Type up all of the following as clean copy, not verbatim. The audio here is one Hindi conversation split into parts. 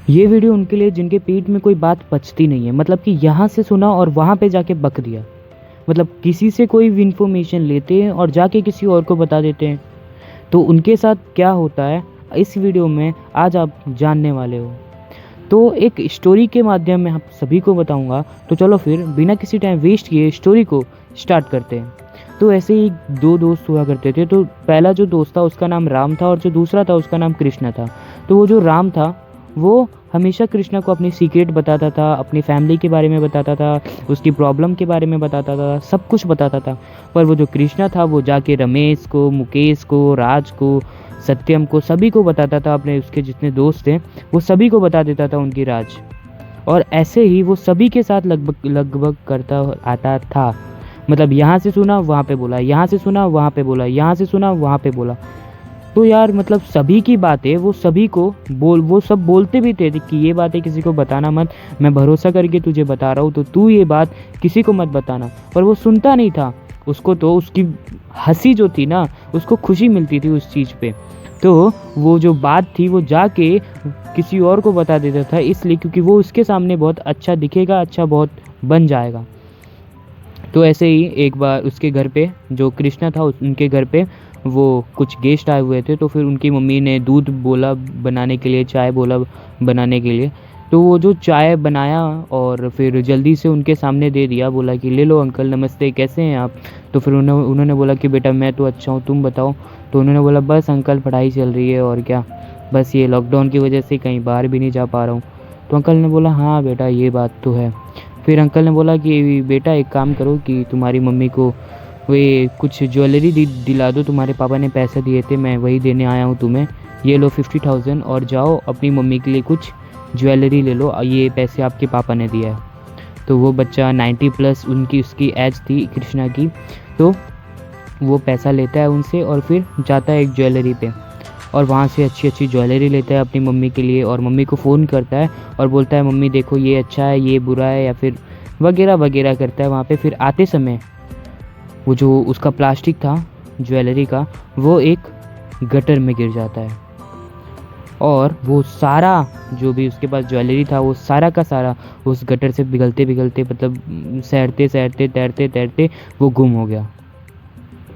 ये वीडियो उनके लिए जिनके पेट में कोई बात पचती नहीं है, मतलब कि यहाँ से सुना और वहाँ पे जाके बक दिया। मतलब किसी से कोई भी इन्फॉर्मेशन लेते हैं और जाके किसी और को बता देते हैं, तो उनके साथ क्या होता है इस वीडियो में आज आप जानने वाले हो। तो एक स्टोरी के माध्यम में आप सभी को बताऊंगा। तो चलो फिर बिना किसी टाइम वेस्ट किए स्टोरी को स्टार्ट करते हैं। तो ऐसे ही दो दोस्त हुआ करते थे। तो पहला जो दोस्त था उसका नाम राम था और जो दूसरा था उसका नाम कृष्णा था। तो वो जो राम था वो हमेशा कृष्णा को अपनी सीक्रेट बताता था, अपनी फैमिली के बारे में बताता था, उसकी प्रॉब्लम के बारे में बताता था, सब कुछ बताता था। पर वो जो कृष्णा था वो जाके रमेश को, मुकेश को, राज को, सत्यम को, सभी को बताता था। अपने उसके जितने दोस्त थे वो सभी को बता देता था उनकी राज। और ऐसे ही वो सभी के साथ लगभग लगभग करता आता था। मतलब यहाँ से सुना वहाँ पे बोला, यहाँ से सुना वहाँ पे बोला, यहाँ से सुना वहाँ पे बोला। तो यार मतलब सभी की बातें वो सभी को वो सब बोलते भी थे कि ये बातें किसी को बताना मत, मैं भरोसा करके तुझे बता रहा हूँ, तो तू ये बात किसी को मत बताना। पर वो सुनता नहीं था। उसको तो उसकी हंसी जो थी ना, उसको खुशी मिलती थी उस चीज़ पे। तो वो जो बात थी वो जाके किसी और को बता देता था, इसलिए क्योंकि वो उसके सामने बहुत अच्छा दिखेगा, अच्छा बहुत बन जाएगा। तो ऐसे ही एक बार उसके घर पे जो कृष्णा था उनके घर पे वो कुछ गेस्ट आए हुए थे। तो फिर उनकी मम्मी ने दूध बोला बनाने के लिए, चाय बोला बनाने के लिए। तो वो जो चाय बनाया और फिर जल्दी से उनके सामने दे दिया, बोला कि ले लो अंकल, नमस्ते, कैसे हैं आप। तो फिर उन्होंने बोला कि बेटा मैं तो अच्छा हूँ, तुम बताओ। तो उन्होंने बोला बस अंकल पढ़ाई चल रही है और क्या, बस ये लॉकडाउन की वजह से कहीं बाहर भी नहीं जा पा रहा हूँ। तो अंकल ने बोला हाँ बेटा ये बात तो है। फिर अंकल ने बोला कि बेटा एक काम करो कि तुम्हारी मम्मी को वे कुछ ज्वेलरी दिला दो, तुम्हारे पापा ने पैसे दिए थे, मैं वही देने आया हूँ तुम्हें, ये लो 50,000 और जाओ अपनी मम्मी के लिए कुछ ज्वेलरी ले लो, ये पैसे आपके पापा ने दिया है। तो वो बच्चा 90 प्लस उसकी एज थी कृष्णा की। तो वो पैसा लेता है उनसे और फिर जाता है एक ज्वेलरी पे और वहाँ से अच्छी अच्छी ज्वेलरी लेता है अपनी मम्मी के लिए और मम्मी को फ़ोन करता है और बोलता है मम्मी देखो ये अच्छा है, ये बुरा है, या फिर वगैरह वगैरह करता है वहाँ पे। फिर आते समय वो जो उसका प्लास्टिक था ज्वेलरी का वो एक गटर में गिर जाता है और वो सारा जो भी उसके पास ज्वेलरी था वो सारा का सारा उस गटर से पिघलते पिघलते, मतलब सैरते सैरते तैरते तैरते वो गुम हो गया।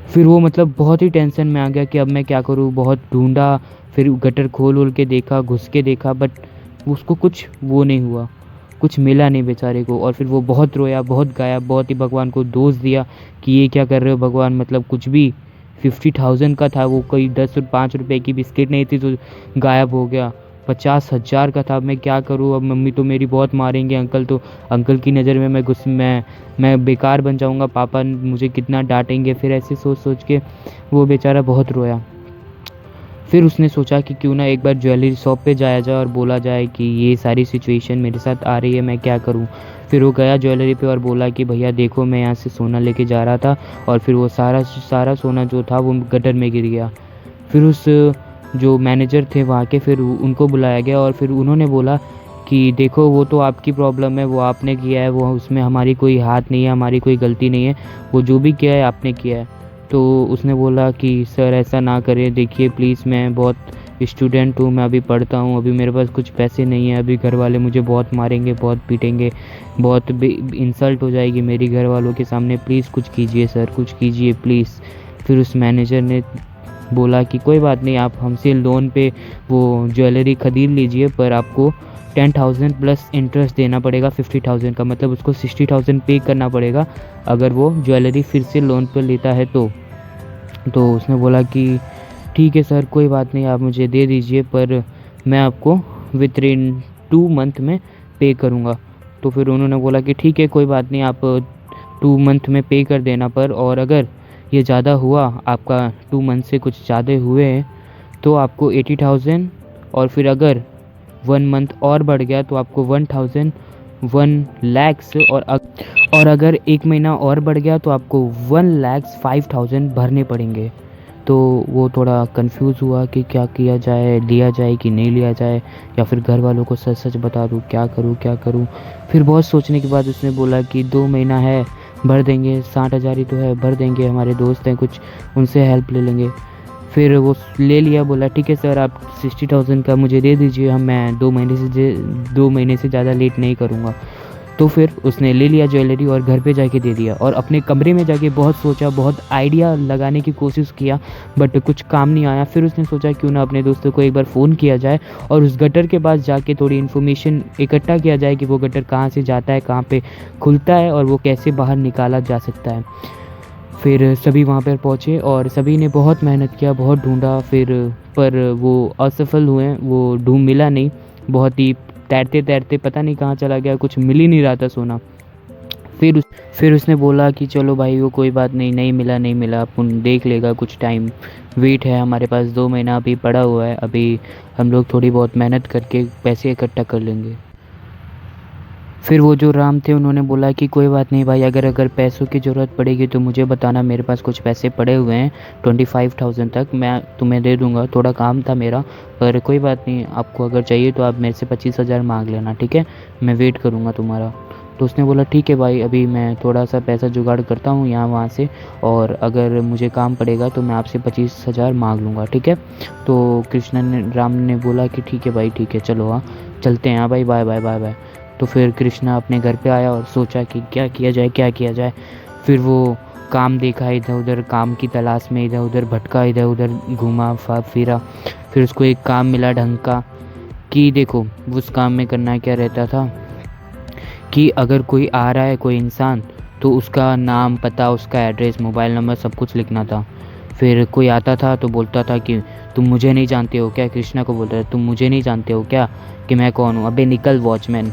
फिर वो मतलब बहुत ही टेंशन में आ गया कि अब मैं क्या करूँ, बहुत ढूंढा, फिर गटर खोल के देखा, घुस के देखा, बट उसको कुछ वो नहीं हुआ, कुछ मिला नहीं बेचारे को। और फिर वो बहुत रोया, बहुत गाया, बहुत ही भगवान को दोष दिया कि ये क्या कर रहे हो भगवान, मतलब कुछ भी 50,000 का था वो, कोई 5 रुपए की बिस्किट नहीं थी तो गायब हो गया। 50,000 का था, अब मैं क्या करूँ, अब मम्मी तो मेरी बहुत मारेंगे, अंकल की नज़र में मैं बेकार बन जाऊँगा, पापा मुझे कितना डांटेंगे। फिर ऐसे सोच सोच के वो बेचारा बहुत रोया। फिर उसने सोचा कि क्यों ना एक बार ज्वेलरी शॉप पे जाया जाए और बोला जाए कि ये सारी सिचुएशन मेरे साथ आ रही है, मैं क्या करूं। फिर वो गया ज्वेलरी पे और बोला कि भैया देखो मैं यहाँ से सोना लेके जा रहा था और फिर वो सारा सोना जो था वो गटर में गिर गया। फिर उस जो मैनेजर थे वहाँ के, फिर उनको बुलाया गया और फिर उन्होंने बोला कि देखो वो तो आपकी प्रॉब्लम है, वो आपने किया है, वो उसमें हमारी कोई हाथ नहीं है, हमारी कोई गलती नहीं है, वो जो भी किया है आपने किया है। तो उसने बोला कि सर ऐसा ना करें, देखिए प्लीज़ मैं बहुत स्टूडेंट हूँ, मैं अभी पढ़ता हूँ, अभी मेरे पास कुछ पैसे नहीं हैं, अभी घर वाले मुझे बहुत मारेंगे, बहुत पीटेंगे, बहुत इंसल्ट हो जाएगी मेरी घर वालों के सामने, प्लीज़ कुछ कीजिए सर, कुछ कीजिए प्लीज़। फिर उस मैनेजर ने बोला कि कोई बात नहीं, आप हमसे लोन पे वो ज्वेलरी ख़रीद लीजिए, पर आपको 10,000 प्लस इंटरेस्ट देना पड़ेगा 50,000 का, मतलब उसको 60,000 पे करना पड़ेगा अगर वो ज्वेलरी फिर से लोन पर लेता है तो उसने बोला कि ठीक है सर कोई बात नहीं, आप मुझे दे दीजिए, पर मैं आपको विथिन 2 मंथ में पे करूँगा। तो फिर उन्होंने बोला कि ठीक है कोई बात नहीं, आप 2 मंथ में पे कर देना, पर और अगर ये ज़्यादा हुआ, आपका 2 मंथ से कुछ ज़्यादा हुए हैं तो आपको 80,000, और फिर अगर 1 मंथ और बढ़ गया तो आपको 1,000 1 लैक्स, और अगर 1 महीना और बढ़ गया तो आपको 1,05,000 भरने पड़ेंगे। तो वो थोड़ा कंफ्यूज हुआ कि क्या किया जाए, लिया जाए कि नहीं लिया जाए, या फिर घर वालों को सच सच बता दूँ, क्या करूँ। फिर बहुत सोचने के बाद उसने बोला कि 2 महीना है, भर देंगे, 60,000 ही तो है, भर देंगे, हमारे दोस्त हैं कुछ, उनसे हेल्प ले लेंगे। फिर वो ले लिया, बोला ठीक है सर आप 60,000 का मुझे दे दीजिए, मैं 2 महीने से ज़्यादा लेट नहीं करूँगा। तो फिर उसने ले लिया ज्वेलरी और घर पे जाके दे दिया, और अपने कमरे में जाके बहुत सोचा, बहुत आइडिया लगाने की कोशिश किया, बट कुछ काम नहीं आया। फिर उसने सोचा क्यों ना अपने दोस्तों को एक बार फ़ोन किया जाए और उस गटर के पास जाके थोड़ी इन्फॉर्मेशन इकट्ठा किया जाए कि वो गटर कहाँ से जाता है, कहाँ पे खुलता है और वो कैसे बाहर निकाला जा सकता है। फिर सभी वहाँ पर पहुँचे और सभी ने बहुत मेहनत किया, बहुत ढूंढा, पर वो असफल हुए, वो ढूंढ मिला नहीं। बहुत ही तैरते तैरते पता नहीं कहाँ चला गया, कुछ मिल ही नहीं रहा था सोना। फिर उसने बोला कि चलो भाई वो कोई बात नहीं, नहीं मिला अपन देख लेगा, कुछ टाइम वेट है, हमारे पास 2 महीना अभी पड़ा हुआ है, अभी हम लोग थोड़ी बहुत मेहनत करके पैसे इकट्ठा कर लेंगे। फिर वो जो राम थे उन्होंने बोला कि कोई बात नहीं भाई, अगर पैसों की ज़रूरत पड़ेगी तो मुझे बताना, मेरे पास कुछ पैसे पड़े हुए हैं 25,000 तक, मैं तुम्हें दे दूंगा, थोड़ा काम था मेरा, पर कोई बात नहीं, आपको अगर चाहिए तो आप मेरे से 25,000 मांग लेना, ठीक है, मैं वेट करूँगा तुम्हारा। तो उसने बोला ठीक है भाई, अभी मैं थोड़ा सा पैसा जुगाड़ करता हूँ यहाँ वहाँ से, और अगर मुझे काम पड़ेगा तो मैं आपसे 25,000 मांग लूँगा, ठीक है। तो राम ने बोला कि ठीक है भाई, ठीक है, चलो हाँ चलते हैं, हाँ भाई, बाय बाय बाय बाय। तो फिर कृष्णा अपने घर पे आया और सोचा कि क्या किया जाए। फिर वो काम देखा, इधर उधर काम की तलाश में इधर उधर भटका, इधर उधर घूमा फिरा। फिर उसको एक काम मिला ढंग का, कि देखो उस काम में करना क्या रहता था कि अगर कोई आ रहा है, कोई इंसान, तो उसका नाम, पता, उसका एड्रेस, मोबाइल नंबर सब कुछ लिखना था। फिर कोई आता था तो बोलता था कि तुम मुझे नहीं जानते हो क्या, कृष्णा को बोलता था तुम मुझे नहीं जानते हो क्या कि मैं कौन हूँ, अबे निकल वॉचमैन।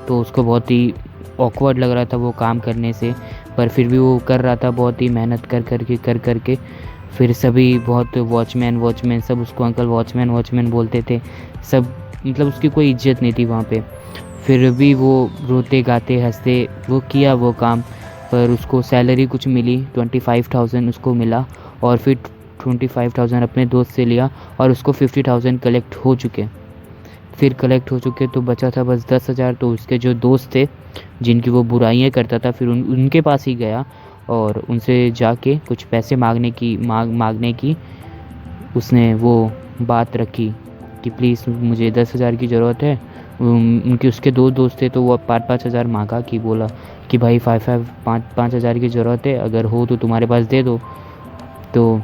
तो उसको बहुत ही ऑकवर्ड लग रहा था वो काम करने से, पर फिर भी वो कर रहा था बहुत ही मेहनत कर के। फिर सभी बहुत वॉचमैन सब उसको अंकल वॉचमैन बोलते थे सब, मतलब उसकी कोई इज्जत नहीं थी वहाँ पे। फिर भी वो रोते गाते हंसते वो किया वो काम, पर उसको सैलरी कुछ मिली, 25,000 उसको मिला, और फिर 25,000 अपने दोस्त से लिया और उसको 50,000 कलेक्ट हो चुके तो बचा था बस 10,000। तो उसके जो दोस्त थे जिनकी वो बुराइयां करता था, फिर उनके पास ही गया और उनसे जाके कुछ पैसे मांगने की उसने वो बात रखी कि प्लीज़ मुझे 10,000 की ज़रूरत है। उसके 2 दोस्त थे तो वो 5,000 मांगा, कि बोला कि भाई 5,000 की ज़रूरत है, अगर हो तो तुम्हारे पास दे दो। तो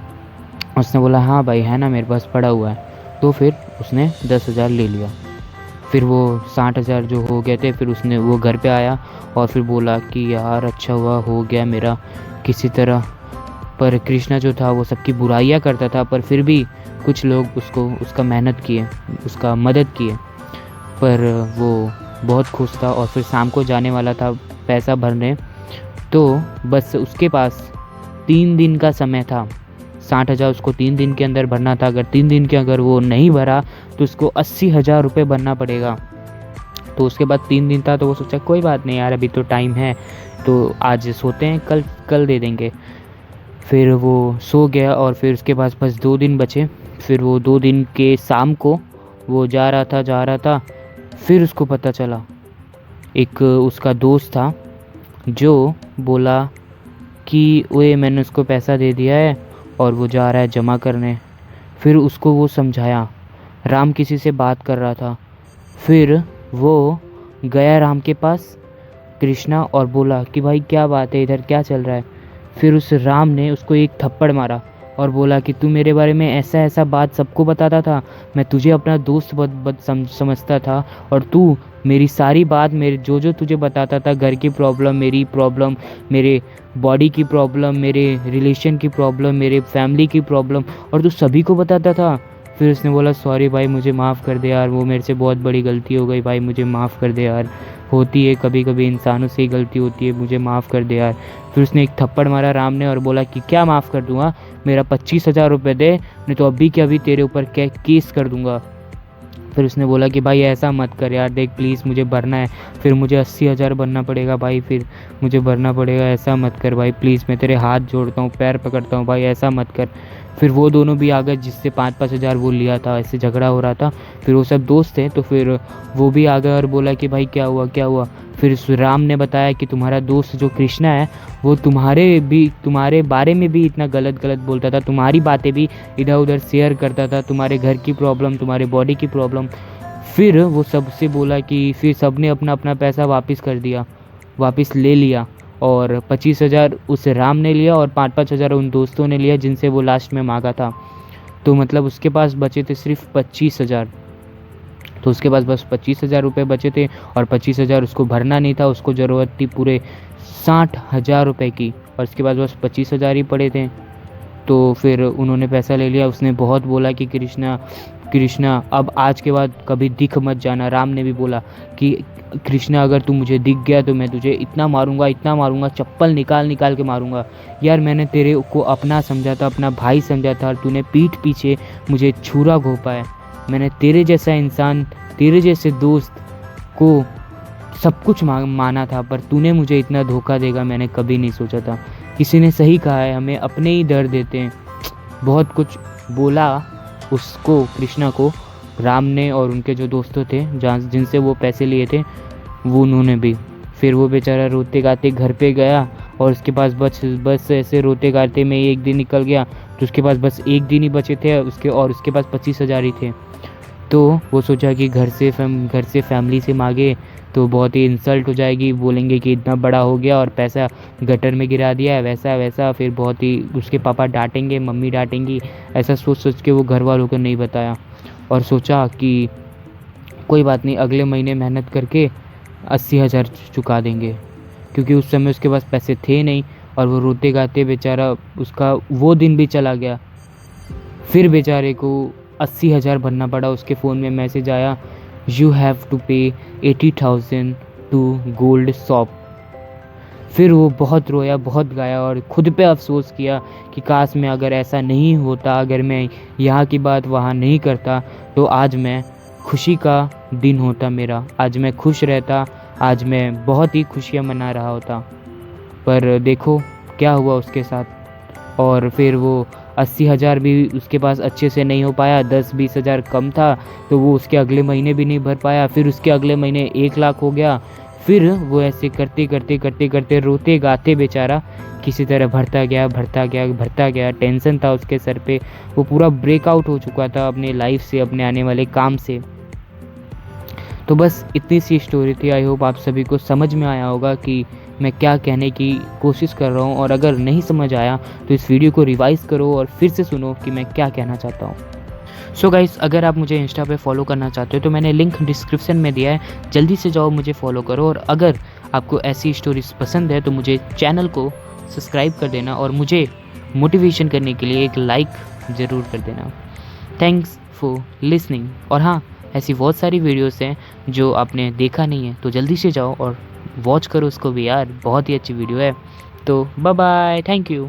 उसने बोला हाँ भाई है ना, मेरे पास पड़ा हुआ है। तो फिर उसने 10,000 ले लिया। फिर वो 60,000 जो हो गए थे, फिर वो घर पे आया और फिर बोला कि यार अच्छा हुआ, हो गया मेरा किसी तरह। पर कृष्णा जो था वो सबकी बुराइयां करता था, पर फिर भी कुछ लोग उसका मेहनत किए, उसका मदद किए, पर वो बहुत खुश था। और फिर शाम को जाने वाला था पैसा भरने, तो बस उसके पास 3 दिन का समय था। 60,000 उसको 3 दिन के अंदर भरना था। अगर 3 दिन के अगर वो नहीं भरा तो उसको 80,000 रुपये भरना पड़ेगा। तो उसके बाद 3 दिन था तो वो सोचा कोई बात नहीं यार, अभी तो टाइम है, तो आज सोते हैं, कल दे देंगे। फिर वो सो गया और फिर उसके पास बस 2 दिन बचे। फिर वो 2 दिन के शाम को वो जा रहा था, फिर उसको पता चला, एक उसका दोस्त था जो बोला कि ओए मैंने उसको पैसा दे दिया है और वो जा रहा है जमा करने। फिर उसको वो समझाया, राम किसी से बात कर रहा था। फिर वो गया राम के पास कृष्णा और बोला कि भाई क्या बात है, इधर क्या चल रहा है। फिर उस राम ने उसको एक थप्पड़ मारा और बोला कि तू मेरे बारे में ऐसा बात सबको बताता था, मैं तुझे अपना दोस्त समझता था, और तू मेरी सारी बात, मेरे जो तुझे बताता था, घर की प्रॉब्लम, मेरी प्रॉब्लम, मेरे बॉडी की प्रॉब्लम, मेरे रिलेशन की प्रॉब्लम, मेरे फैमिली की प्रॉब्लम, और तू सभी को बताता था। फिर उसने बोला सॉरी भाई, मुझे माफ़ कर दे यार, वो मेरे से बहुत बड़ी गलती हो गई भाई, मुझे माफ़ कर दे यार, होती है कभी कभी इंसानों से ही गलती होती है, मुझे माफ़ कर दे यार। फिर उसने एक थप्पड़ मारा राम ने और बोला कि क्या माफ़ कर दूंगा, मेरा 25,000 रुपये दे, नहीं तो अभी के अभी तेरे ऊपर केस कर दूंगा। फिर उसने बोला कि भाई ऐसा मत कर यार, देख प्लीज़ मुझे भरना है, फिर मुझे 80,000 भरना पड़ेगा भाई, फिर मुझे भरना पड़ेगा, ऐसा मत कर भाई प्लीज़, मैं तेरे हाथ जोड़ता हूँ, पैर पकड़ता हूँ भाई, ऐसा मत कर। फिर वो दोनों भी आ गए जिससे 5-5 हज़ार वो लिया था, ऐसे झगड़ा हो रहा था। फिर वो सब दोस्त थे तो फिर वो भी आ गए और बोला कि भाई क्या हुआ क्या हुआ। फिर राम ने बताया कि तुम्हारा दोस्त जो कृष्णा है वो तुम्हारे बारे में भी इतना गलत गलत बोलता था, तुम्हारी बातें भी इधर उधर शेयर करता था, तुम्हारे घर की प्रॉब्लम, तुम्हारे बॉडी की प्रॉब्लम। फिर वो सबसे बोला कि फिर सब ने अपना अपना पैसा वापस ले लिया और 25,000 उस राम ने लिया और 5-5 हज़ार उन दोस्तों ने लिया जिनसे वो लास्ट में मांगा था। तो मतलब उसके पास बचे थे सिर्फ 25,000। तो उसके पास बस 25,000 रुपये बचे थे और 25,000 उसको भरना नहीं था, उसको ज़रूरत थी पूरे 60,000 रुपये की और उसके पास बस 25,000 ही पड़े थे। तो फिर उन्होंने पैसा ले लिया। उसने बहुत बोला कि कृष्णा अब आज के बाद कभी दिख मत जाना। राम ने भी बोला कि कृष्णा अगर तू मुझे दिख गया तो मैं तुझे इतना मारूंगा, चप्पल निकाल के मारूंगा। यार मैंने तेरे को अपना समझा था, अपना भाई समझा था और तूने पीठ पीछे मुझे छुरा घोंपा है। मैंने तेरे जैसा इंसान, तेरे जैसे दोस्त को सब कुछ माना था, पर तूने मुझे इतना धोखा देगा मैंने कभी नहीं सोचा था। किसी ने सही कहा है, हमें अपने ही दर्द देते हैं। बहुत कुछ बोला उसको, कृष्णा को, राम ने और उनके जो दोस्तों थे जिनसे वो पैसे लिए थे वो उन्होंने भी। फिर वो बेचारा रोते गाते घर पे गया और उसके पास बस ऐसे रोते गाते में एक दिन निकल गया। तो उसके पास बस एक दिन ही बचे थे उसके पास 25,000 ही थे। तो वो सोचा कि घर से फैमिली से मांगे तो बहुत ही इंसल्ट हो जाएगी, बोलेंगे कि इतना बड़ा हो गया और पैसा गटर में गिरा दिया है, वैसा। फिर बहुत ही उसके पापा डांटेंगे, मम्मी डांटेंगी। ऐसा सोच के वो घर वालों को नहीं बताया और सोचा कि कोई बात नहीं, अगले महीने मेहनत करके 80,000 चुका देंगे, क्योंकि उस समय उसके पास पैसे थे नहीं। और वो रोते गाते बेचारा, उसका वो दिन भी चला गया। फिर बेचारे को 80,000 भरना पड़ा। उसके फ़ोन में मैसेज आया, यू हैव टू पे 80,000 टू गोल्ड शॉप। फिर वो बहुत रोया, बहुत गाया और खुद पे अफसोस किया कि काश मैं अगर ऐसा नहीं होता, अगर मैं यहाँ की बात वहाँ नहीं करता तो आज मैं खुशी का दिन होता मेरा, आज मैं खुश रहता, आज मैं बहुत ही खुशियाँ मना रहा होता। पर देखो क्या हुआ उसके साथ। और फिर वो 80,000 भी उसके पास अच्छे से नहीं हो पाया, 10-20 हज़ार कम था तो वो उसके अगले महीने भी नहीं भर पाया। फिर उसके अगले महीने 1 लाख हो गया। फिर वो ऐसे करते रोते गाते बेचारा किसी तरह भरता गया। टेंशन था उसके सर पे, वो पूरा ब्रेकआउट हो चुका था अपने लाइफ से, अपने आने वाले काम से। तो बस इतनी सी स्टोरी थी। आई होप आप सभी को समझ में आया होगा कि मैं क्या कहने की कोशिश कर रहा हूँ। और अगर नहीं समझ आया तो इस वीडियो को रिवाइज करो और फिर से सुनो कि मैं क्या कहना चाहता हूँ। सो गाइस, अगर आप मुझे इंस्टा पे फॉलो करना चाहते हो तो मैंने लिंक डिस्क्रिप्शन में दिया है, जल्दी से जाओ मुझे फॉलो करो। और अगर आपको ऐसी स्टोरीज पसंद है तो मुझे चैनल को सब्सक्राइब कर देना और मुझे मोटिवेशन करने के लिए एक लाइक ज़रूर कर देना। Thanks for listening. और हाँ, ऐसी बहुत सारी वीडियोस हैं जो आपने देखा नहीं है तो जल्दी से जाओ और वॉच करो उसको भी यार, बहुत ही अच्छी वीडियो है। तो बाय बाय, थैंक यू।